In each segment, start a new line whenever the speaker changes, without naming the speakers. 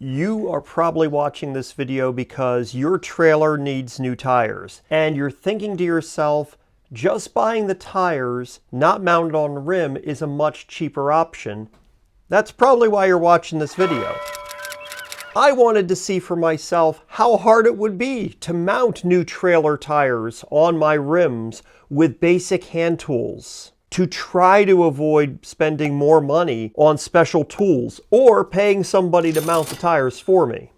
You are probably watching this video because your trailer needs new tires, and you're thinking to yourself, just buying the tires not mounted on the rim is a much cheaper option. That's probably why you're watching this video. I wanted to see for myself how hard it would be to mount new trailer tires on my rims with basic hand tools, to try to avoid spending more money on special tools or paying somebody to mount the tires for me.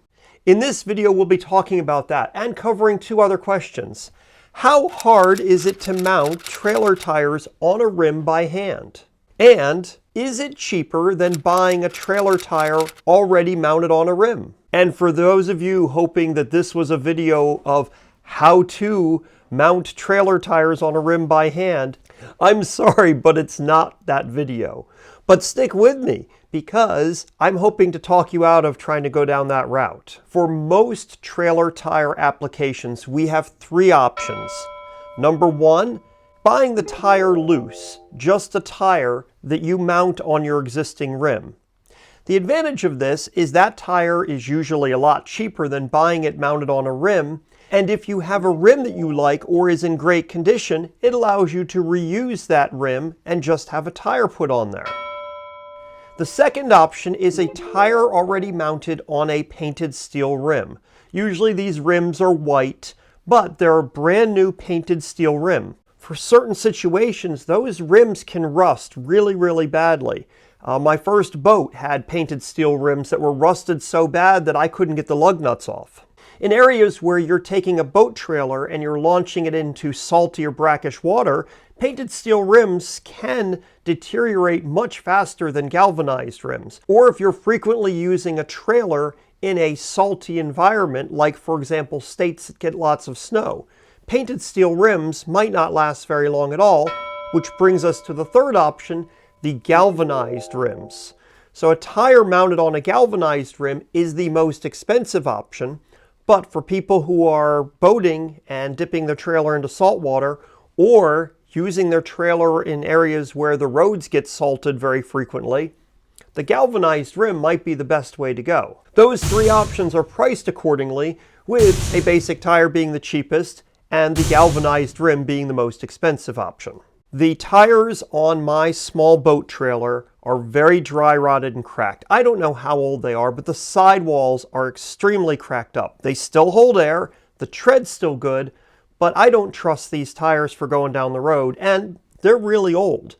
In this video, we'll be talking about that and covering two other questions. How hard is it to mount trailer tires on a rim by hand? And is it cheaper than buying a trailer tire already mounted on a rim? And for those of you hoping that this was a video of how to mount trailer tires on a rim by hand, I'm sorry, but it's not that video. But stick with me, because I'm hoping to talk you out of trying to go down that route. For most trailer tire applications, we have three options. Number one, buying the tire loose, just a tire that you mount on your existing rim. The advantage of this is that tire is usually a lot cheaper than buying it mounted on a rim, and if you have a rim that you like or is in great condition, it allows you to reuse that rim and just have a tire put on there. The second option is a tire already mounted on a painted steel rim. Usually these rims are white, but they're a brand new painted steel rim. For certain situations, those rims can rust really badly. My first boat had painted steel rims that were rusted so bad that I couldn't get the lug nuts off. In areas where you're taking a boat trailer and you're launching it into salty or brackish water, painted steel rims can deteriorate much faster than galvanized rims. Or if you're frequently using a trailer in a salty environment, like for example states that get lots of snow, painted steel rims might not last very long at all, which brings us to the third option, the galvanized rims. So a tire mounted on a galvanized rim is the most expensive option, but for people who are boating and dipping their trailer into salt water, or using their trailer in areas where the roads get salted very frequently, the galvanized rim might be the best way to go. Those three options are priced accordingly, with a basic tire being the cheapest and the galvanized rim being the most expensive option. The tires on my small boat trailer are very dry rotted and cracked. I don't know how old they are, but the sidewalls are extremely cracked up. They still hold air, the tread's still good, but I don't trust these tires for going down the road, and they're really old.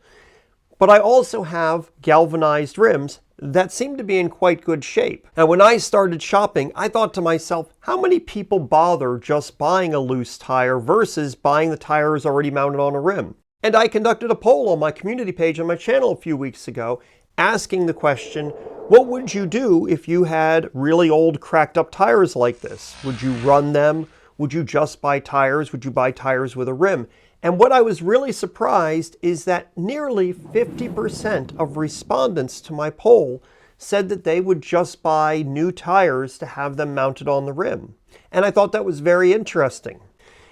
But I also have galvanized rims that seem to be in quite good shape. Now, when I started shopping, I thought to myself, how many people bother just buying a loose tire versus buying the tires already mounted on a rim? And I conducted a poll on my community page on my channel a few weeks ago, asking the question, what would you do if you had really old cracked up tires like this? Would you run them? Would you just buy tires? Would you buy tires with a rim? And what I was really surprised is that nearly 50% of respondents to my poll said that they would just buy new tires to have them mounted on the rim. And I thought that was very interesting.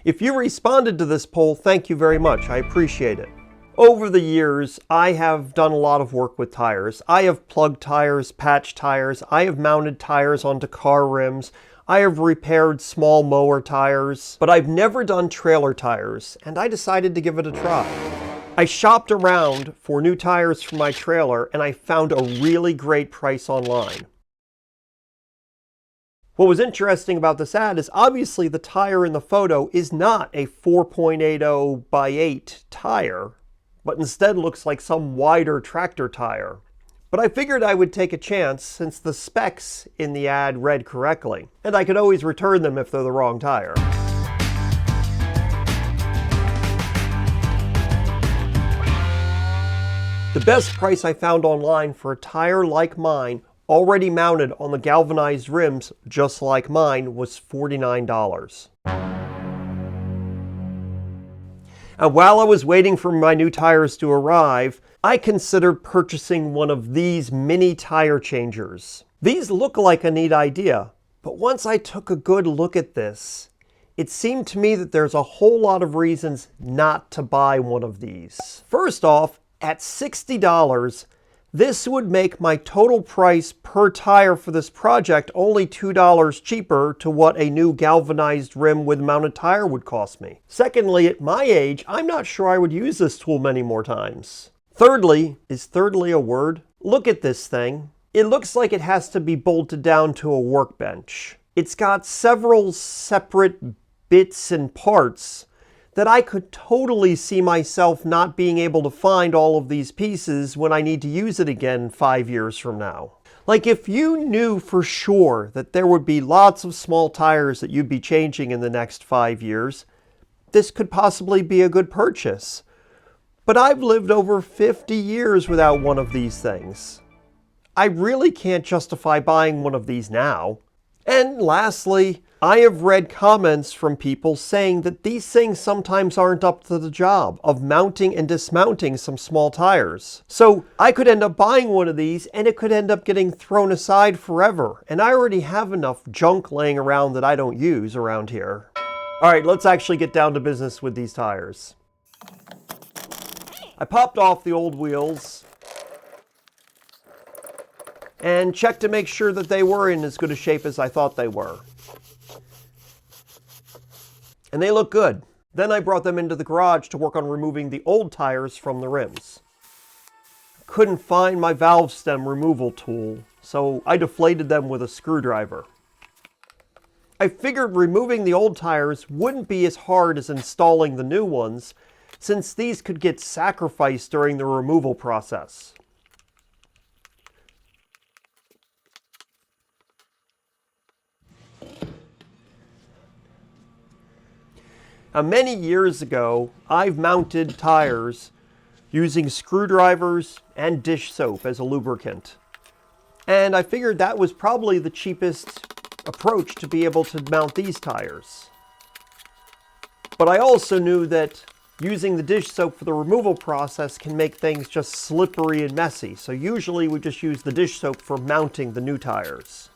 If you responded to this poll, thank you very much. I appreciate it. Over the years, I have done a lot of work with tires. I have plugged tires, patched tires. I have mounted tires onto car rims. I have repaired small mower tires, but I've never done trailer tires, and I decided to give it a try. I shopped around for new tires for my trailer, and I found a really great price online. What was interesting about this ad is obviously the tire in the photo is not a 4.80 by 8 tire, but instead looks like some wider tractor tire. But I figured I would take a chance since the specs in the ad read correctly, and I could always return them if they're the wrong tire. The best price I found online for a tire like mine, already mounted on the galvanized rims just like mine, was $49. And while I was waiting for my new tires to arrive, I considered purchasing one of these mini tire changers. These look like a neat idea, but once I took a good look at this, it seemed to me that there's a whole lot of reasons not to buy one of these. First off, at $60, This would make my total price per tire for this project only $2 cheaper to what a new galvanized rim with mounted tire would cost me. Secondly, at my age, I'm not sure I would use this tool many more times. Thirdly, is thirdly a word? Look at this thing. It looks like it has to be bolted down to a workbench. It's got several separate bits and parts that I could totally see myself not being able to find all of these pieces when I need to use it again 5 years from now. Like if you knew for sure that there would be lots of small tires that you'd be changing in the next 5 years, this could possibly be a good purchase. But I've lived over 50 years without one of these things. I really can't justify buying one of these now. And lastly, I have read comments from people saying that these things sometimes aren't up to the job of mounting and dismounting some small tires. So I could end up buying one of these and it could end up getting thrown aside forever. And I already have enough junk laying around that I don't use around here. All right, let's actually get down to business with these tires. I popped off the old wheels and checked to make sure that they were in as good a shape as I thought they were. And they look good. Then I brought them into the garage to work on removing the old tires from the rims. Couldn't find my valve stem removal tool, so I deflated them with a screwdriver. I figured removing the old tires wouldn't be as hard as installing the new ones, since these could get sacrificed during the removal process. Now, many years ago, I've mounted tires using screwdrivers and dish soap as a lubricant. And I figured that was probably the cheapest approach to be able to mount these tires. But I also knew that using the dish soap for the removal process can make things just slippery and messy. So usually we just use the dish soap for mounting the new tires.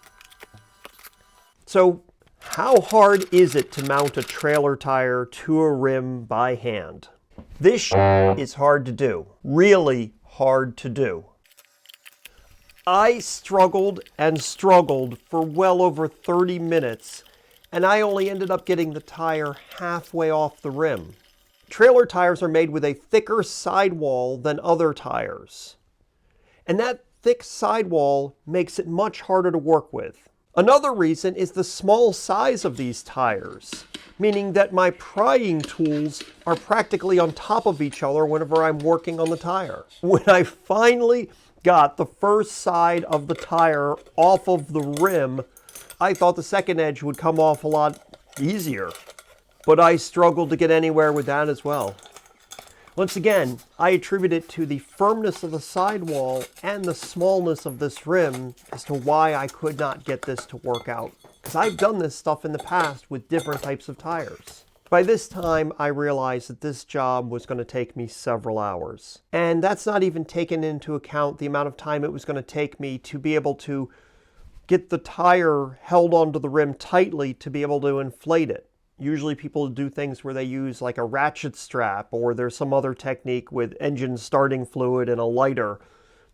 So how hard is it to mount a trailer tire to a rim by hand? This is hard to do. Really hard to do. I struggled and struggled for well over 30 minutes, and I only ended up getting the tire halfway off the rim. Trailer tires are made with a thicker sidewall than other tires. And that thick sidewall makes it much harder to work with. Another reason is the small size of these tires, meaning that my prying tools are practically on top of each other whenever I'm working on the tire. When I finally got the first side of the tire off of the rim, I thought the second edge would come off a lot easier. But I struggled to get anywhere with that as well. Once again, I attribute it to the firmness of the sidewall and the smallness of this rim as to why I could not get this to work out. Because I've done this stuff in the past with different types of tires. By this time, I realized that this job was going to take me several hours. And that's not even taken into account the amount of time it was going to take me to be able to get the tire held onto the rim tightly to be able to inflate it. Usually people do things where they use like a ratchet strap, or there's some other technique with engine starting fluid and a lighter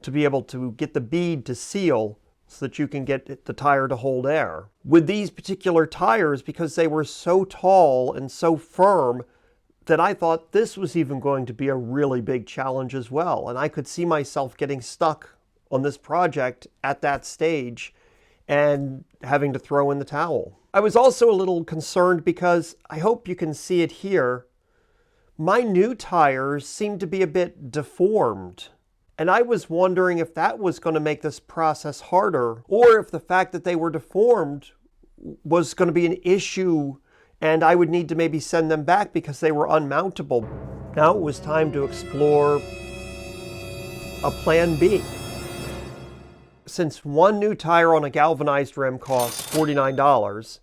to be able to get the bead to seal so that you can get the tire to hold air. With these particular tires, because they were so tall and so firm, that I thought this was even going to be a really big challenge as well. And I could see myself getting stuck on this project at that stage and having to throw in the towel. I was also a little concerned because, I hope you can see it here, my new tires seem to be a bit deformed. And I was wondering if that was going to make this process harder, or if the fact that they were deformed was going to be an issue and I would need to maybe send them back because they were unmountable. Now it was time to explore a plan B. Since one new tire on a galvanized rim costs $49,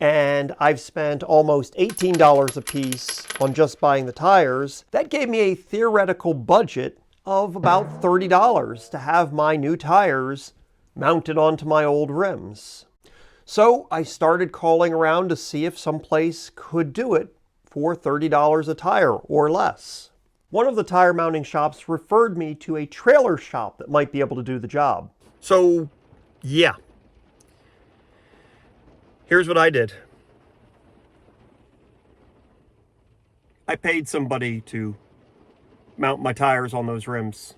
and I've spent almost $18 a piece on just buying the tires, that gave me a theoretical budget of about $30 to have my new tires mounted onto my old rims. So I started calling around to see if someplace could do it for $30 a tire or less. one of the tire mounting shops referred me to a trailer shop that might be able to do the job. So, yeah. Here's what I did. I paid somebody to mount my tires on those rims.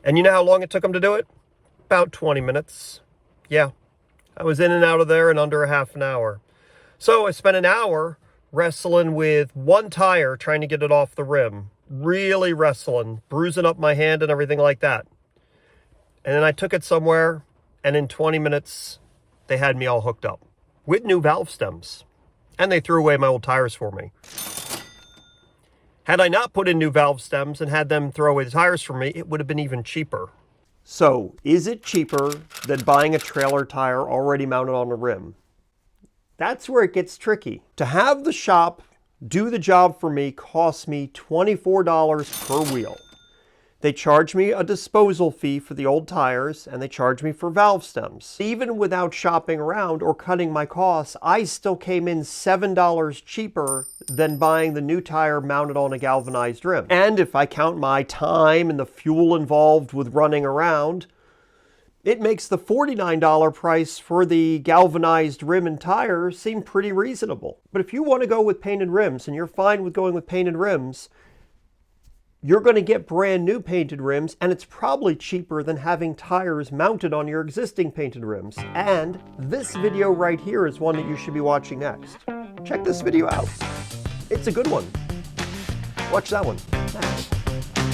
And you know how long it took them to do it? About 20 minutes. Yeah, I was in and out of there in under a half an hour. So I spent an hour wrestling with one tire, trying to get it off the rim. Really wrestling, bruising up my hand and everything like that. And then I took it somewhere, and in 20 minutes, they had me all hooked up with new valve stems. And they threw away my old tires for me. Had I not put in new valve stems and had them throw away the tires for me, it would have been even cheaper. So, is it cheaper than buying a trailer tire already mounted on the rim? That's where it gets tricky. To have the shop do the job for me costs me $24 per wheel. They charge me a disposal fee for the old tires, and they charge me for valve stems. Even without shopping around or cutting my costs, I still came in $7 cheaper than buying the new tire mounted on a galvanized rim. And if I count my time and the fuel involved with running around, it makes the $49 price for the galvanized rim and tire seem pretty reasonable. But if you want to go with painted rims and you're fine with going with painted rims, you're going to get brand new painted rims, and it's probably cheaper than having tires mounted on your existing painted rims. And this video right here is one that you should be watching next. Check this video out. It's a good one. Watch that one next.